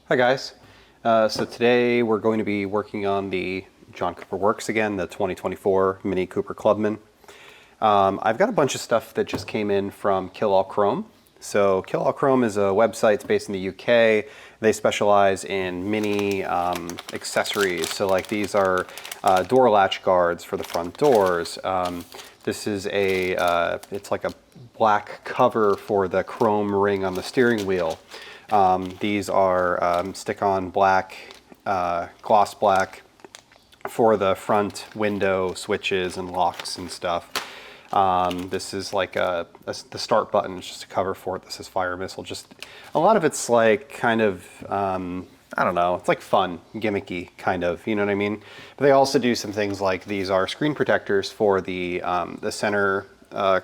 Hi guys. So today we're going to be working on the John Cooper Works again, the 2024 Mini Cooper Clubman. I've got a bunch of stuff that just came in from Killallchrome. So Killallchrome is a website it's based in the UK. They specialize in mini accessories. So like these are door latch guards for the front doors. This is it's like a black cover for the chrome ring on the steering wheel. These are stick-on black, gloss black for the front window switches and locks and stuff. This is like the start button, it's just a cover for it. This is fire missile. Just a lot of it's like kind of, I don't know, it's like fun, gimmicky kind of, you know what I mean? But they also do some things like these are screen protectors for the center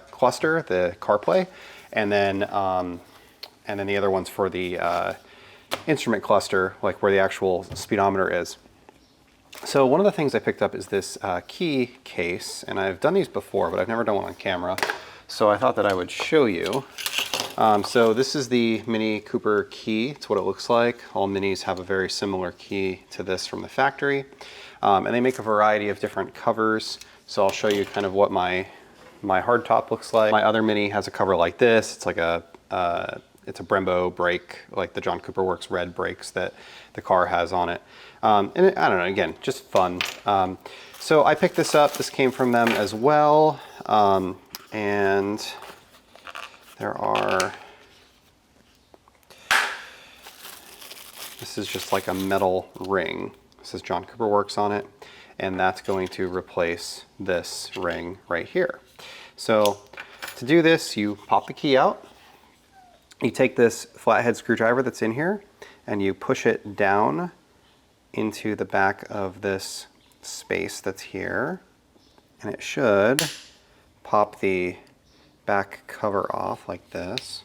cluster, the CarPlay, and then the other one's for the instrument cluster, like where the actual speedometer is. So one of the things I picked up is this key case, and I've done these before, but I've never done one on camera. So I thought that I would show you. So this is the Mini Cooper key. It's what it looks like. All Minis have a very similar key to this from the factory. And they make a variety of different covers. So I'll show you kind of what my hardtop looks like. My other Mini has a cover like this. It's like it's a Brembo brake, like the John Cooper Works red brakes that the car has on it. I don't know, again, just fun. So I picked this up. This came from them as well. And this is just like a metal ring. This is John Cooper Works on it. And that's going to replace this ring right here. So to do this, you pop the key out. You take this flathead screwdriver that's in here and you push it down into the back of this space that's here, and it should pop the back cover off like this.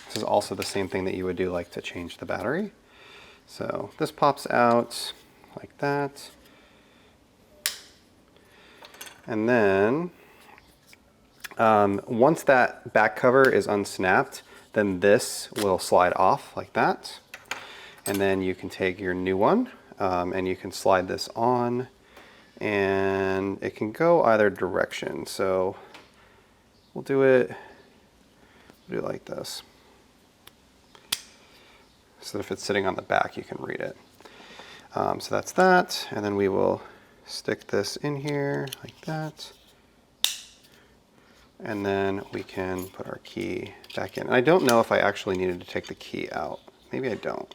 This is also the same thing that you would do like to change the battery. So this pops out like that. And then once that back cover is unsnapped, then this will slide off like that. And then you can take your new one and you can slide this on, and it can go either direction. So we'll do it like this. So that if it's sitting on the back, you can read it. So that's that. And then we will stick this in here like that. And then we can put our key back in. And I don't know if I actually needed to take the key out. Maybe I don't.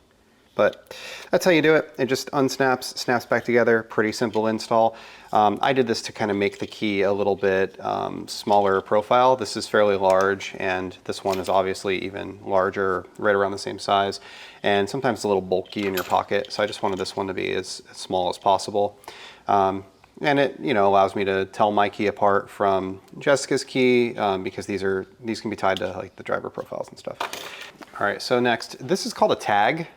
But that's how you do it. It just unsnaps, snaps back together. Pretty simple install. I did this to kind of make the key a little bit smaller profile. This is fairly large, and this one is obviously even larger, right around the same size. And sometimes a little bulky in your pocket. So I just wanted this one to be as small as possible. And it, allows me to tell my key apart from Jessica's key because these can be tied to like the driver profiles and stuff. All right, so next, this is called a tag.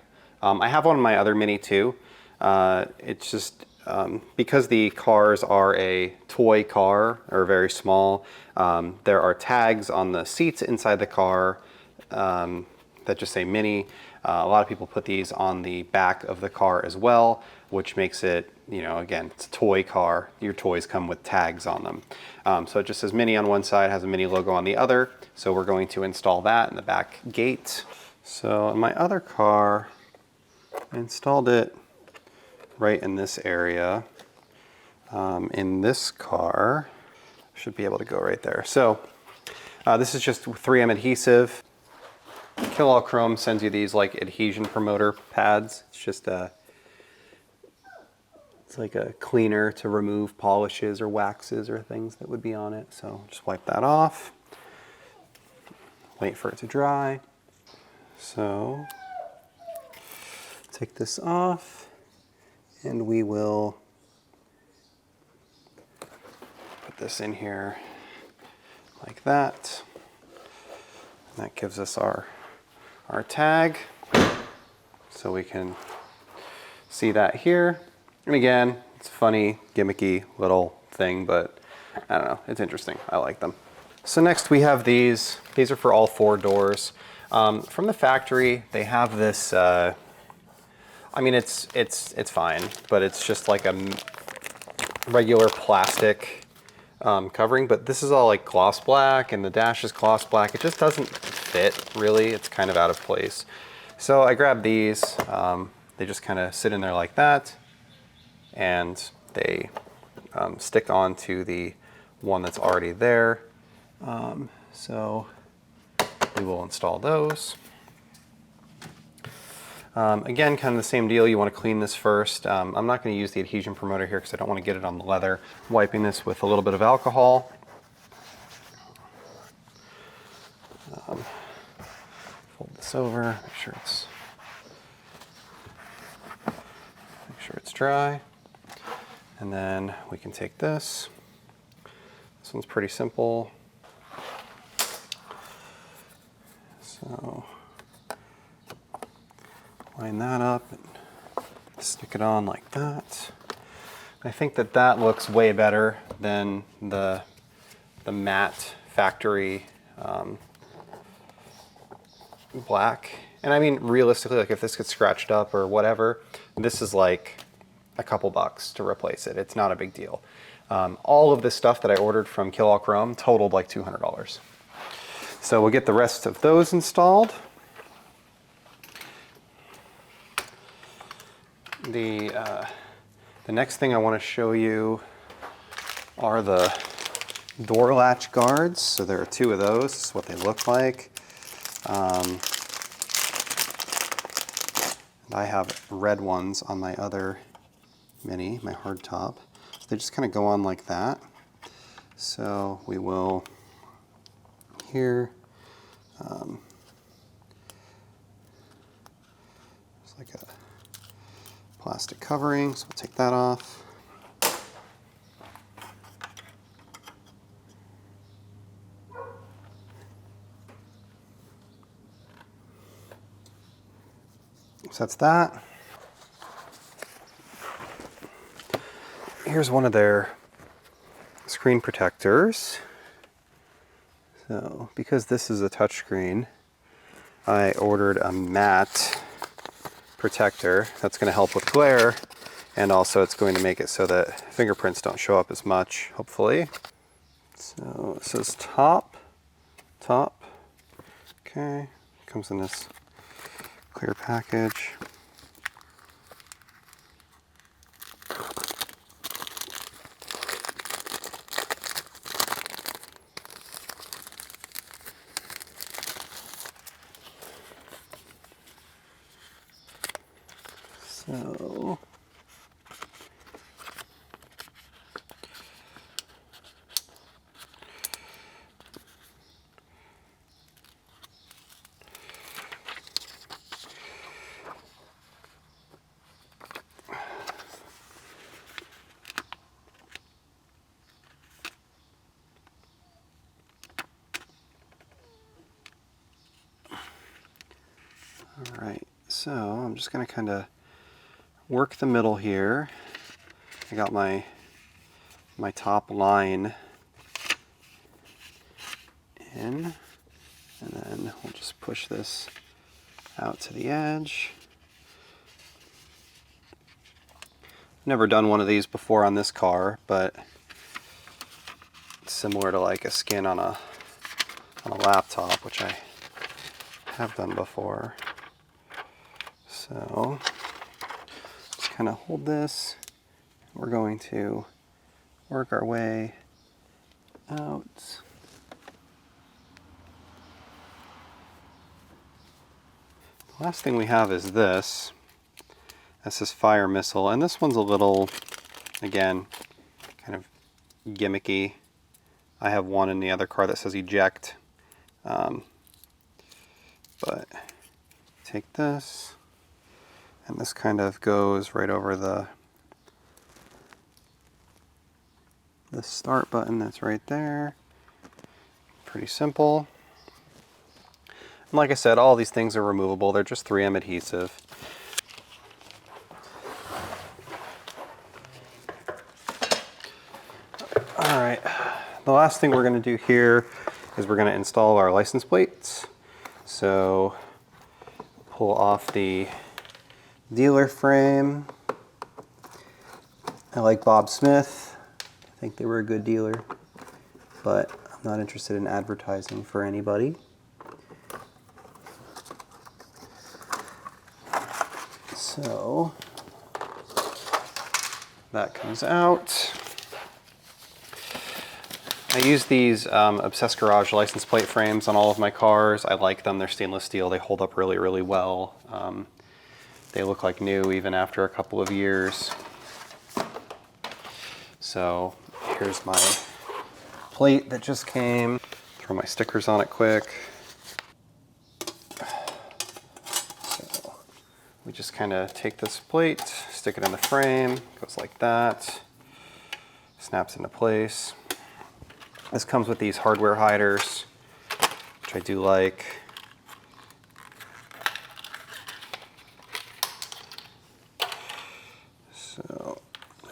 I have one in my other Mini too. It's just because the cars are a toy car or very small, there are tags on the seats inside the car that just say Mini. A lot of people put these on the back of the car as well, which makes it, again, it's a toy car. Your toys come with tags on them. So it just says Mini on one side, has a Mini logo on the other. So we're going to install that in the back gate. So in my other car, I installed it right in this area. In this car, should be able to go right there. So this is just 3M adhesive. Killallchrome sends you these like adhesion promoter pads. It's just it's like a cleaner to remove polishes or waxes or things that would be on it. So just wipe that off. Wait for it to dry. So take this off, and we will put this in here like that. And that gives us our tag, so we can see that here. And again, it's a funny, gimmicky little thing, but I don't know, it's interesting. I like them. So next we have these. These are for all 4 doors. From the factory, they have this, I mean, it's fine, but it's just like a regular plastic covering, but this is all like gloss black and the dash is gloss black. It just doesn't fit really. It's kind of out of place. So I grabbed these. They just kind of sit in there like that, and they stick onto the one that's already there. So we will install those. Again, kind of the same deal. You want to clean this first. I'm not going to use the adhesion promoter here because I don't want to get it on the leather. Wiping this with a little bit of alcohol. Fold this over, make sure it's dry. And then we can take this. This one's pretty simple. So line that up and stick it on like that. I think that that looks way better than the matte factory black. And I mean, realistically, like if this gets scratched up or whatever, this is like a couple bucks to replace it. It's not a big deal. All of this stuff that I ordered from Killallchrome totaled like $200. So we'll get the rest of those installed. The next thing I want to show you are the door latch guards. So there are two of those. This is what they look like. I have red ones on my other Mini, my hard top. They just kind of go on like that. So we will here. It's like a plastic covering, so we'll take that off. So that's that. Here's one of their screen protectors. So because this is a touchscreen, I ordered a matte protector that's going to help with glare, and also it's going to make it so that fingerprints don't show up as much, hopefully. So it says top. Okay, comes in this clear package. So all right, so I'm just going to kind of work the middle here. I got my top line in, and then we'll just push this out to the edge. Never done one of these before on this car, but it's similar to like a skin on a laptop, which I have done before. So just kind of hold this. We're going to work our way out. The last thing we have is this. This is fire missile, and this one's a little, again, kind of gimmicky. I have one in the other car that says eject. But take this, and this kind of goes right over the start button that's right there. Pretty simple. And like I said, all these things are removable. They're just 3M adhesive. All right, the last thing we're going to do here is we're going to install our license plates. So pull off the dealer frame. I like Bob Smith. I think they were a good dealer, but I'm not interested in advertising for anybody. So that comes out. I use these Obsessed Garage license plate frames on all of my cars. I like them. They're stainless steel. They hold up really, really well. They look like new even after a couple of years. So here's my plate that just came. Throw my stickers on it quick. So we just kind of take this plate, stick it in the frame, goes like that, snaps into place. This comes with these hardware hiders, which I do like. So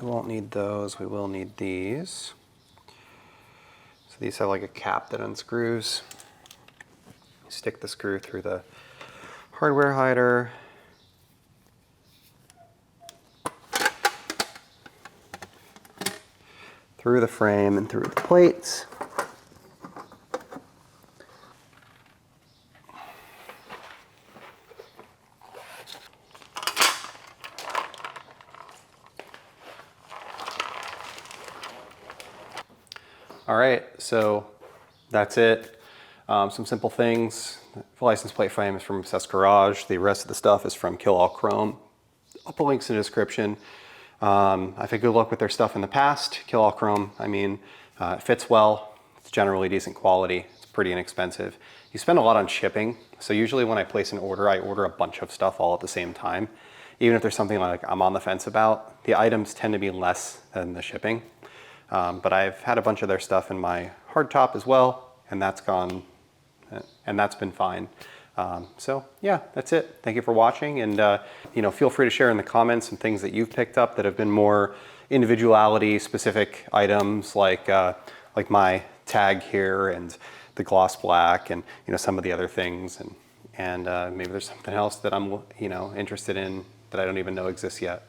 we won't need those, we will need these. So these have like a cap that unscrews. Stick the screw through the hardware hider. Through the frame and through the plates. All right, so that's it. Some simple things. The license plate frame is from Obsessed Garage. The rest of the stuff is from Killallchrome. I'll put links in the description. I've had good luck with their stuff in the past. Killallchrome, I mean, it fits well. It's generally decent quality. It's pretty inexpensive. You spend a lot on shipping. So usually when I place an order, I order a bunch of stuff all at the same time. Even if there's something like I'm on the fence about, the items tend to be less than the shipping. But I've had a bunch of their stuff in my hardtop as well, and that's been fine. So yeah, that's it. Thank you for watching, and feel free to share in the comments some things that you've picked up that have been more individuality specific items, like my tag here and the gloss black, and some of the other things, and maybe there's something else that I'm interested in that I don't even know exists yet.